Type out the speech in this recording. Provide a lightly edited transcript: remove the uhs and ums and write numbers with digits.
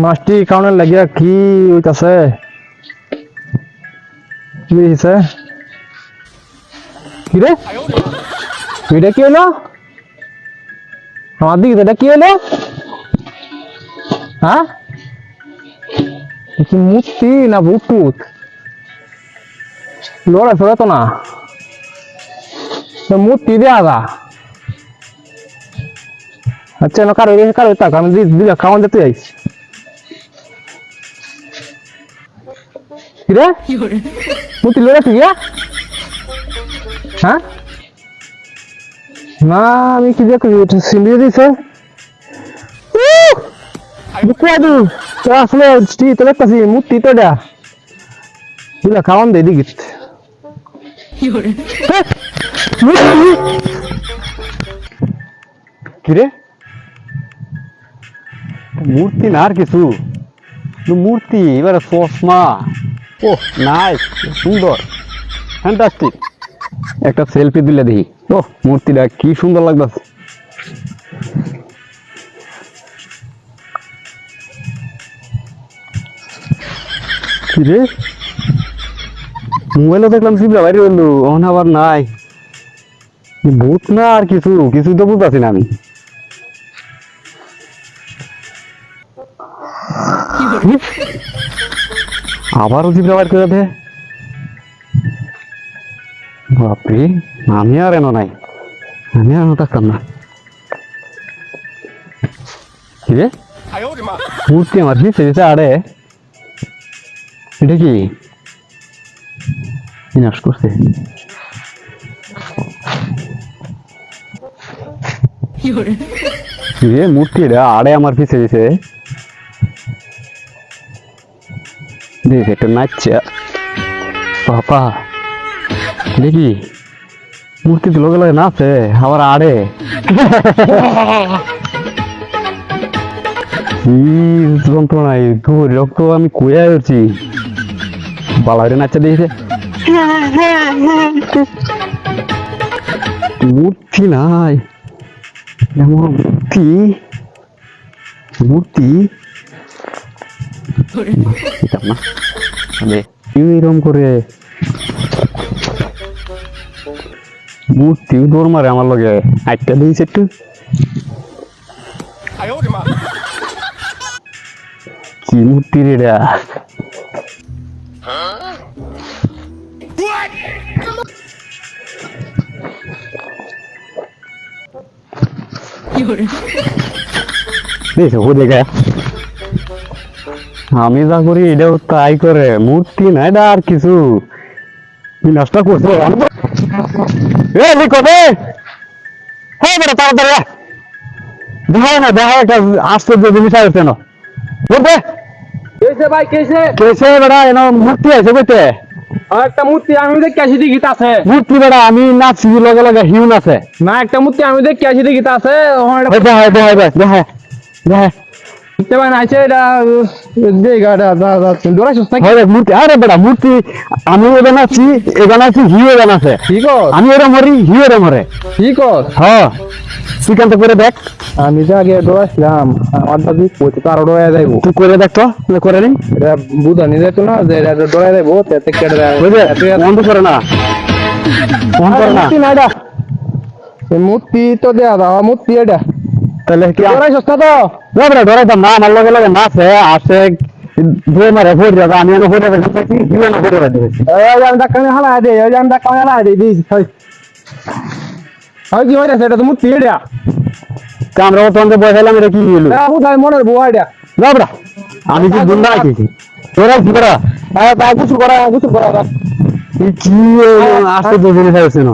মাছটি কাউনের লাগিয়া কি হইতাছে? কি হইছে? কি রে? এটা কি হলো? আমার দিকে এটা কি হলো? হ্যাঁ? কি মূর্তি না ভূত? লড়ে ফেলে তো না মূর্তি দেয়া দা। আচ্ছা না কারো তাক আমি দিলে খাওয়ান দিতে যাইছি। কি রে মূর্তি লড়ে তুই? হ্যাঁ না আমি কি দেখি সিলিয়ে দিছে আসলে তো দেখতেছি মূর্তি তো এটা দিলে খাওয়ান দেয় দিকে কিরে মূর্তি না আর কিছু মূর্তি এবারে চশমা ও নাইস সুন্দর ফ্যান্টাস্টিক একটা সেলফি দিলে দেখি ও মূর্তিটা কি সুন্দর লাগতেছে কিরে মোবাইলও দেখলাম সিবলা বাইরে বললো অন আবার নাই ভূত না আর কিছু তো বুঝতেছি না আমি আবারও জিবলা বাইর করে দে বাপরে আমি আর এনো নাই আমি আর থাকতাম না কিরে মূর্তি আমার দিছে আরে এটা কি বিনাশ করছে মূর্তি এটা আড়ে আমার পিছে দিছে দেখ একটা নাচছে বাবা দেখি মূর্তি তো লোকে লোকে নাচে আবার আড়ে যন্ত্রণায় রক্ত আমি কুয়া হচ্ছি বালারে নাচা দিয়েছে মূর্তি নাই মূর্তি এরকম করে মূর্তি দৌড় মারে আমার লগে আটটা দিয়েছে একটু কি মূর্তি রে এটা আমি যা করি এটাও তাই করে মূর্তি না এটা আর কিছু বিনাশটা করছে তাড়াতাড়ি দেখা না দেখা একটা আশ্চর্য জিনিস আছে না বলবে ভাই কেসে কেসে বেড়া এনে মূর্তি আছে বুঝতে একটা মূর্তি আমি দেখি আসি গীত আছে মূর্তি বেড়া আমি নাচছি লগে লগে হিউন আছে না একটা মূর্তি আমি দেখি আসি গীত আছে মূর্তি আরে বেড়া মূর্তি আমি এবার নাচছি এবার নাচছি হিউ এবার আছে ঠিক আমি ওরা মরি হিউ ওরা মরে ঠিক হ্যাঁ চিকান্ত করে দেখ আমি তো আগে ডোরাছিলাম অর্ধা দিক পড়তে তো আরো ডোরাই যাইবো তুই করে দেখ তো করে নি এটা বুঝা নিয়ে যেত না যে এটা ডোরাই যাইবো তাতে কেটে দেয় বন্ধ করে না ফোন করে না মূর্তি তো দেয়া দাও মূর্তি এটা তাহলে কি ডোরাই সস্তা তো ডরাইতাম না আমার লগে লগে নাচে আসে ধুয়ে মারে ভরে যাবে আমি এনে ভরে যাচ্ছি হিউ এনে ভরে যাচ্ছি আমি ধাক্কা হালা দে আমি ধাক্কা হালা দিই হয় কি হইতাছে এটা তো মূর্তি এটা আমরা তোমাদের বসাইলাম এটা কি হলো মনের বউ এটা যাবরা আমি কি গুন্ডা আছি তোরা কি করা কিছু করা কি আসতে দুদিন হয়েছে না